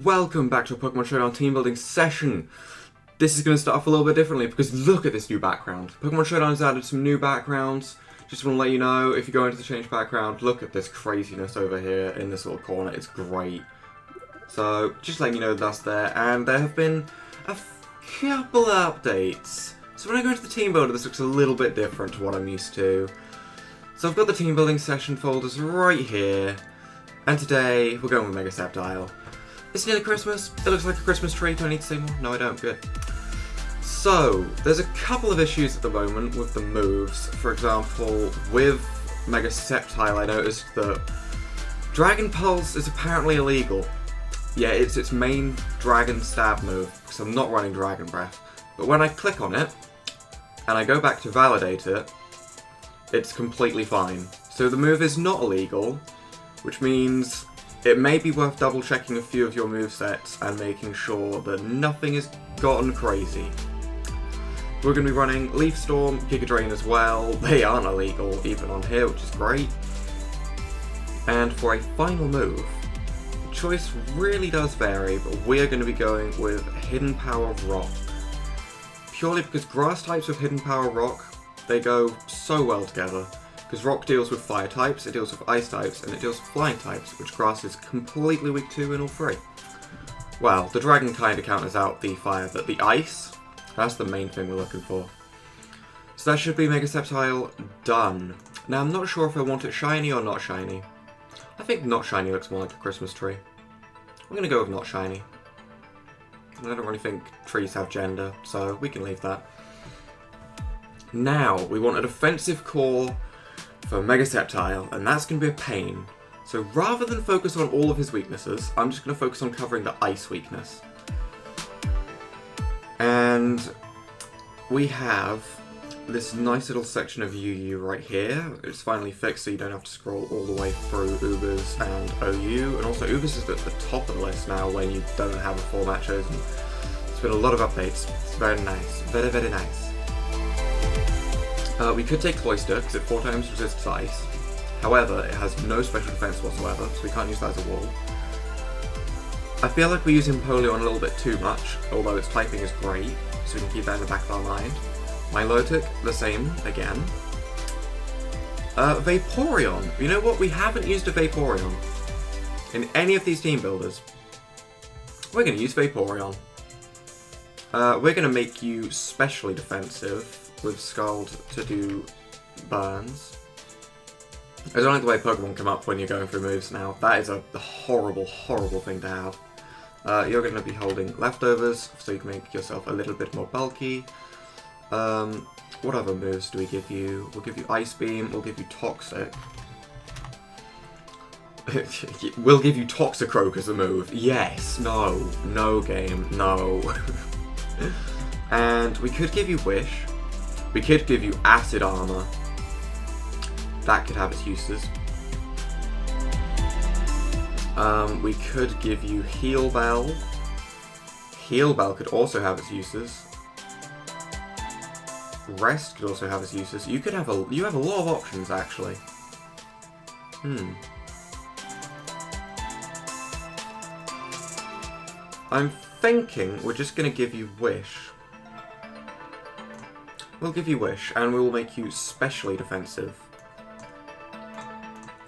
welcome back to a Pokemon Showdown team building session. This is going to start off a little bit differently because look at this new background. Pokemon Showdown has added some new backgrounds. Just want to let you know, if you go into the change background, look at this craziness over here in this little corner. It's great. So, just letting you know that's there. And there have been a couple of updates. So when I go into the team builder, this looks a little bit different to what I'm used to. So I've got the team building session folders right here. And today, we're going with Mega Sceptile. It's nearly Christmas. It looks like a Christmas tree. Do I need to say more? No, I don't. Good. So, there's a couple of issues at the moment with the moves. For example, with Mega Sceptile, I noticed that Dragon Pulse is apparently illegal. Yeah, it's its main Dragon Stab move, because I'm not running Dragon Breath. But when I click on it, and I go back to validate it, it's completely fine. So the move is not illegal, which means it may be worth double checking a few of your movesets and making sure that nothing has gotten crazy. We're going to be running Leaf Storm, Giga Drain as well. They aren't illegal even on here, which is great. And for a final move, the choice really does vary, but we're going to be going with Hidden Power Rock. Purely because grass types with Hidden Power Rock, they go so well together. Because Rock deals with Fire types, it deals with Ice types, and it deals with Flying types, which Grass is completely weak to in all three. Well, the Dragon kind of counters out the Fire, but the Ice, that's the main thing we're looking for. So that should be Mega Sceptile done. Now I'm not sure if I want it shiny or not shiny. I think not shiny looks more like a Christmas tree. I'm going to go with not shiny. I don't really think trees have gender, so we can leave that. Now, we want a defensive core for Mega Sceptile, and that's going to be a pain. So rather than focus on all of his weaknesses, I'm just going to focus on covering the Ice weakness. And we have this nice little section of UU right here. It's finally fixed so you don't have to scroll all the way through Ubers and OU. And also Ubers is at the top of the list now when you don't have a format chosen. It's been a lot of updates. It's very nice. Very, very nice. We could take Cloister, because it 4 times resists Ice. However, it has no special defense whatsoever, so we can't use that as a wall. I feel like we're using Empoleon a little bit too much, although its typing is great, so we can keep that in the back of our mind. Milotic, the same, again. Vaporeon. You know what? We haven't used a Vaporeon in any of these team builders. We're going to use Vaporeon. We're going to make you specially defensive with Scald to do burns. I don't like the way Pokemon come up when you're going through moves now. That is a horrible, horrible thing to have. You're going to be holding leftovers, so you can make yourself a little bit more bulky. What other moves do we give you? We'll give you Ice Beam, we'll give you Toxic. We'll give you Toxicroak as a move. Yes, no game, no. And we could give you Wish. We could give you Acid Armor. That could have its uses. We could give you Heal Bell. Heal Bell could also have its uses. Rest could also have its uses. You have a lot of options actually. I'm thinking we're just gonna give you Wish. We'll give you Wish, and we will make you specially defensive.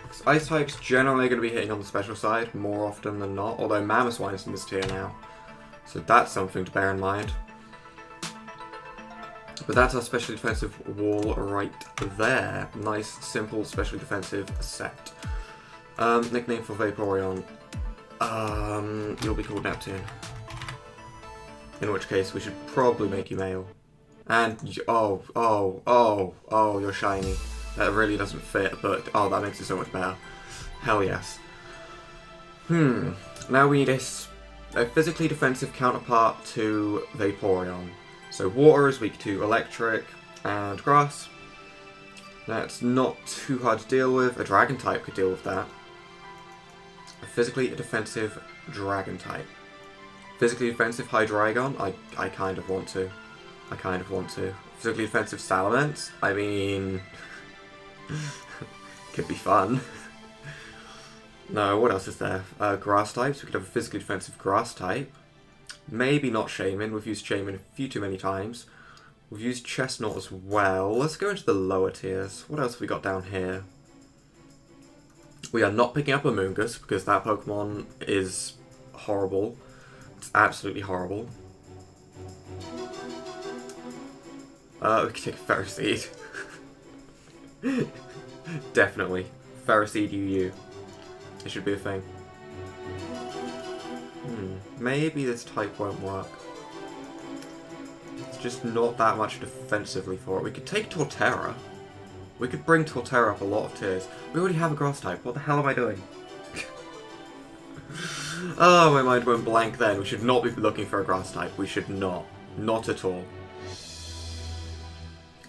Because Ice types generally are going to be hitting on the special side more often than not, although Mamoswine is in this tier now. So that's something to bear in mind. But that's our specially defensive wall right there. Nice, simple, specially defensive set. Nickname for Vaporeon. You'll be called Neptune. In which case, we should probably make you male. And, oh, you're shiny. That really doesn't fit, but, oh, that makes it so much better. Hell yes. Now we need a physically defensive counterpart to Vaporeon. So water is weak to electric and grass. That's not too hard to deal with. A dragon type could deal with that. A physically defensive dragon type. Physically defensive Hydreigon? I kind of want to. Physically defensive Salamence? I mean... could be fun. No, what else is there? Grass types. We could have a physically defensive grass type. Maybe not Shaman. We've used Shaman a few too many times. We've used Chestnut as well. Let's go into the lower tiers. What else have we got down here? We are not picking up a Moongus because that Pokemon is horrible. It's absolutely horrible. We could take a Ferroseed. Definitely. Ferroseed UU. It should be a thing. Maybe this type won't work. It's just not that much defensively for it. We could take Torterra. We could bring Torterra up a lot of tiers. We already have a grass type. What the hell am I doing? Oh, my mind went blank then. We should not be looking for a grass type. We should not. Not at all.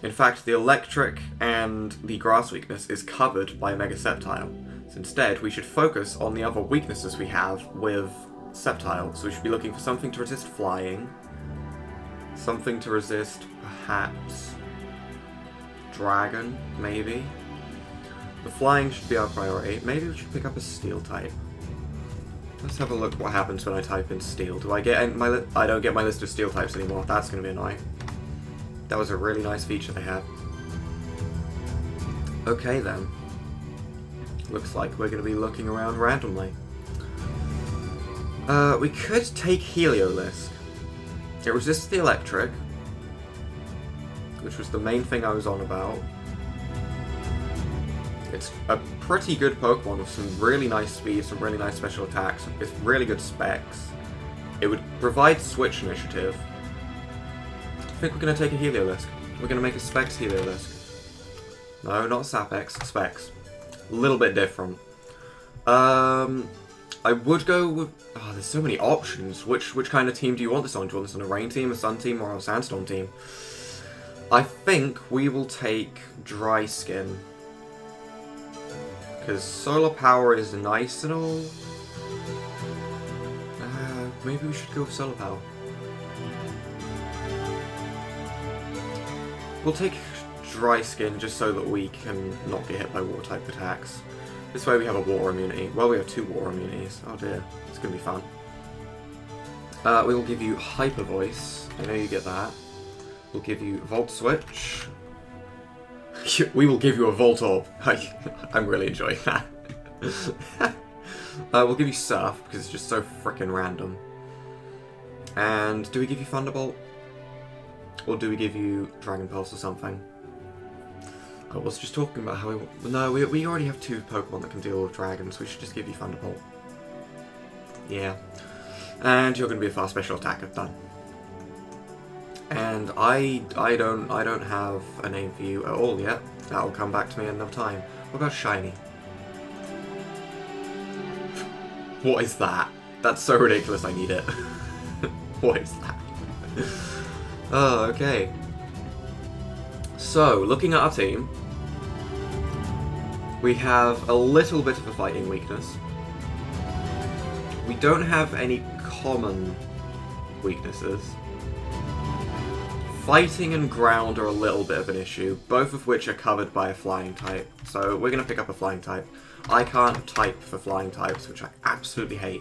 In fact, the electric and the grass weakness is covered by Mega Sceptile. So instead, we should focus on the other weaknesses we have with Sceptile. So we should be looking for something to resist flying. Something to resist, perhaps, Dragon, maybe. The flying should be our priority. Maybe we should pick up a Steel type. Let's have a look what happens when I type in Steel. Do I get my I don't get my list of Steel types anymore. That's going to be annoying. That was a really nice feature they had. Okay then. Looks like we're going to be looking around randomly. We could take Heliolisk. It resists the electric, which was the main thing I was on about. It's a pretty good Pokemon with some really nice speed, some really nice special attacks, with really good specs. It would provide Switch initiative. I think we're going to take a Heliolisk. We're going to make a Specs Heliolisk. No, not Sapex, Specs. A little bit different. I would go with... Oh, there's so many options. Which kind of team do you want this on? Do you want this on a Rain team, a Sun team, or a Sandstorm team? I think we will take Dry Skin. Because Solar Power is nice and all. Maybe we should go with Solar Power. We'll take Dry Skin just so that we can not get hit by water type attacks. This way we have a water immunity. Well, we have 2 water immunities. Oh dear, it's going to be fun. We will give you Hyper Voice. I know you get that. We'll give you Volt Switch. We will give you a Volt Orb. I'm really enjoying that. We'll give you Surf because it's just so frickin' random. And do we give you Thunderbolt? Or do we give you Dragon Pulse or something? I was just talking about how we... No, we already have 2 Pokemon that can deal with dragons, so we should just give you Thunderbolt. Yeah. And you're going to be a fast special attacker, done. And I don't have a name for you at all yet. That'll come back to me in enough time. What about Shiny? What is that? That's so ridiculous, I need it. What is that? Oh, okay. So, looking at our team, we have a little bit of a fighting weakness. We don't have any common weaknesses. Fighting and ground are a little bit of an issue, both of which are covered by a flying type. So we're going to pick up a flying type. I can't type for flying types, which I absolutely hate.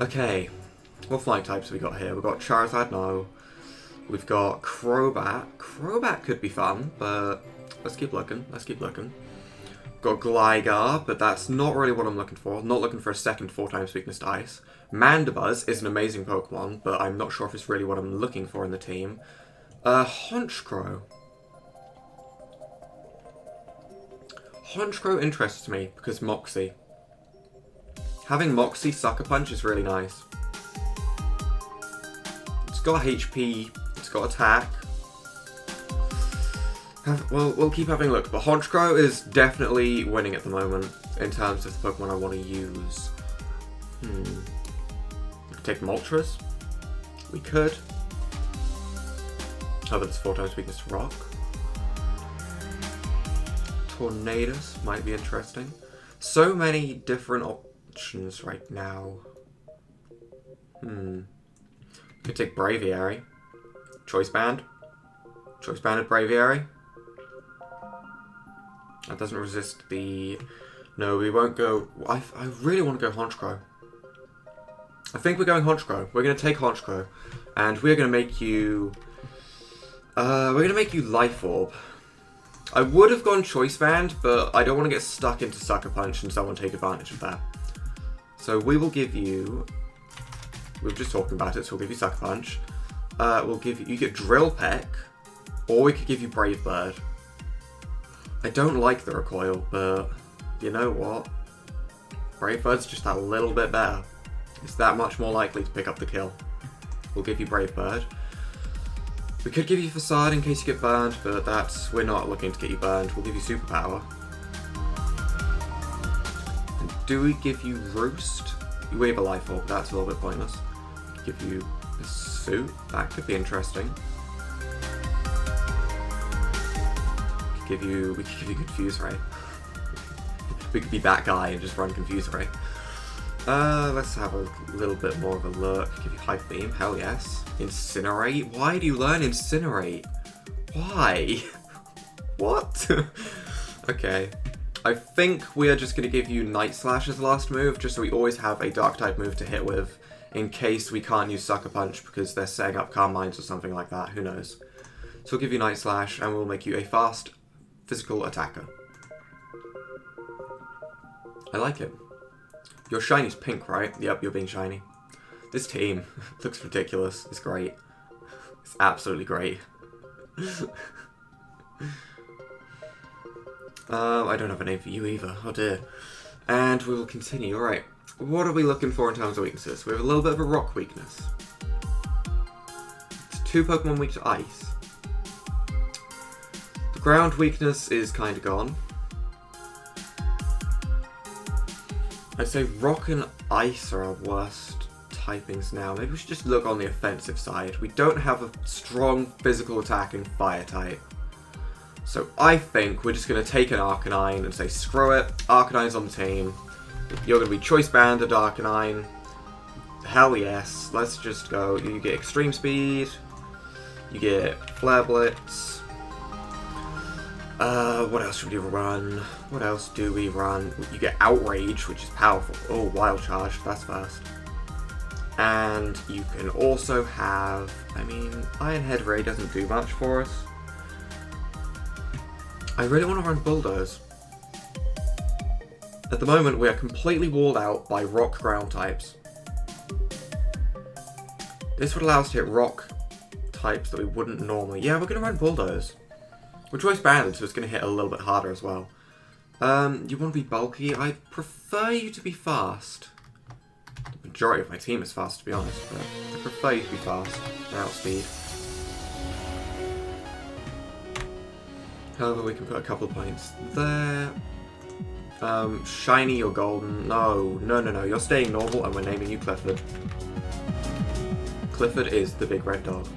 Okay, what flying types have we got here? We've got Charizard, no. We've got Crobat. Crobat could be fun, but let's keep looking. Let's keep looking. Got Gligar, but that's not really what I'm looking for. Not looking for a second 4x weakness to Ice. Mandibuzz is an amazing Pokemon, but I'm not sure if it's really what I'm looking for in the team. Honchkrow. Honchkrow interests me because Moxie. Having Moxie Sucker Punch is really nice. It's got HP, it's got attack. Well, we'll keep having a look, but Honchkrow is definitely winning at the moment in terms of the Pokemon I want to use. We could take Moltres. We could. Oh, but it's 4x weakness to Rock. Tornadus might be interesting. So many different options right now. Could take Braviary. Choice Band. Choice Banded Braviary. That doesn't resist the No, we won't go... I really want to go Honchkrow. I think we're going Honchkrow. We're going to take Honchkrow. And we're going to make you... we're going to make you Life Orb. I would have gone Choice Band, but I don't want to get stuck into Sucker Punch and someone take advantage of that. So we will give you... We were just talking about it, so we'll give you Sucker Punch. We'll give you... You get Drill Peck. Or we could give you Brave Bird. I don't like the recoil, but... You know what? Brave Bird's just that little bit better. It's that much more likely to pick up the kill. We'll give you Brave Bird. We could give you Facade in case you get burned, but we're not looking to get you burned. We'll give you Superpower. And do we give you Roost? We have a Life Orb, that's a little bit pointless. We could give you a Suit, that could be interesting. We could give you Confuse Ray. We could be that guy and just run Confuse Ray. Let's have a little bit more of a look. Give you Hyper Beam, hell yes. Incinerate? Why do you learn Incinerate? Why? What? Okay. I think we are just going to give you Night Slash as the last move, just so we always have a Dark type move to hit with, in case we can't use Sucker Punch because they're setting up Calm Minds or something like that, who knows. So we'll give you Night Slash and we'll make you a fast physical attacker. I like it. Your shiny's pink, right? Yep, you're being shiny. This team looks ridiculous. It's great. It's absolutely great. I don't have a name for you either. Oh dear. And we will continue. Alright. What are we looking for in terms of weaknesses? We have a little bit of a rock weakness. It's 2 Pokemon weak to ice. The ground weakness is kind of gone. I'd say rock and ice are our worst typings now. Maybe we should just look on the offensive side. We don't have a strong physical attacking fire type. So I think we're just going to take an Arcanine and say, screw it, Arcanine's on the team. You're going to be Choice Banded Arcanine. Hell yes, let's just go. You get Extreme Speed. You get Flare Blitz. What else should we run? What else do we run? You get Outrage, which is powerful. Oh, Wild Charge, that's fast. And you can also have, I mean, Iron Head Ray doesn't do much for us. I really want to run Bulldoze. At the moment, we are completely walled out by rock ground types. This would allow us to hit rock types that we wouldn't normally. Yeah, we're going to run Bulldoze. We're Choice Banded, so it's going to hit a little bit harder as well. You want to be bulky? I prefer you to be fast. The majority of my team is fast, to be honest, but I prefer you to be fast and outspeed. However, we can put a couple of points there. Shiny or golden? No, you're staying normal and we're naming you Clifford. Clifford is the big red dog.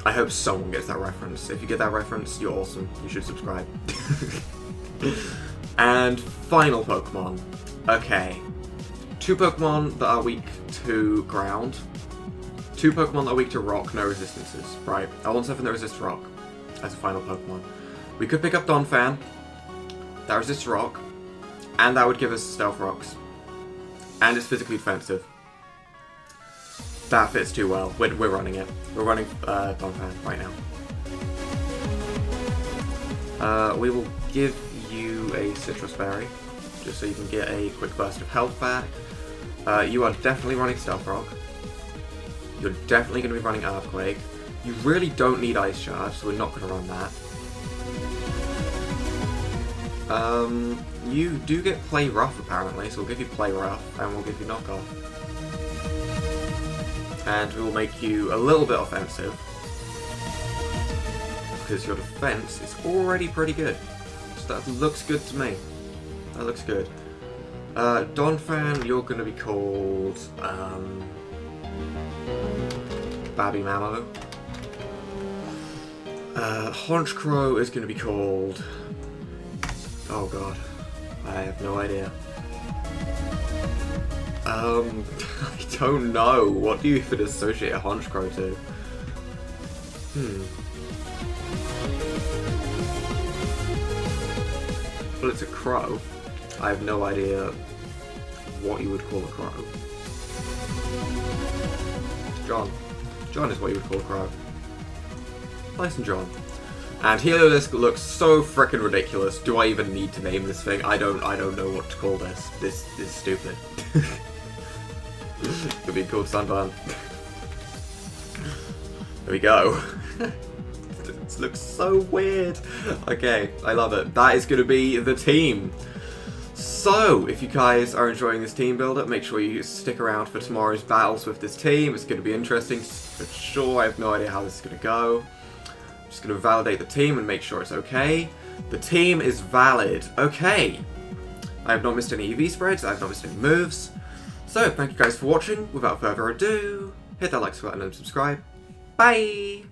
I hope someone gets that reference. If you get that reference, you're awesome. You should subscribe. And final Pokemon. Okay. 2 Pokemon that are weak to ground. 2 Pokemon that are weak to rock, no resistances. Right. I want something that resists rock as a final Pokemon. We could pick up Donphan. That resists rock. And that would give us Stealth Rocks. And it's physically defensive. That fits too well. We're running it. We're running Donphan right now. We will give you a Citrus Berry, just so you can get a quick burst of health back. You are definitely running Stealth Rock. You're definitely going to be running Earthquake. You really don't need Ice Charge, so we're not going to run that. You do get Play Rough apparently, so we'll give you Play Rough, and we'll give you Knockoff. And we will make you a little bit offensive, because your defense is already pretty good. So that looks good to me. That looks good. Donphan, you're going to be called Babby Mammo. Honchkrow is going to be called... Oh god, I have no idea. I don't know. What do you even associate a Honchkrow to? Well, it's a crow. I have no idea what you would call a crow. John. John is what you would call a crow. Nice and John. And Heliolisk looks so frickin' ridiculous. Do I even need to name this thing? I don't know what to call this. This is stupid. Could be called Sunburn. There we go. This looks so weird. Okay, I love it. That is going to be the team. So, if you guys are enjoying this team builder, make sure you stick around for tomorrow's battles with this team. It's going to be interesting for sure. I have no idea how this is going to go. I'm just going to validate the team and make sure it's okay. The team is valid. Okay. I have not missed any EV spreads. I have not missed any moves. So, thank you guys for watching. Without further ado, hit that like button and subscribe. Bye!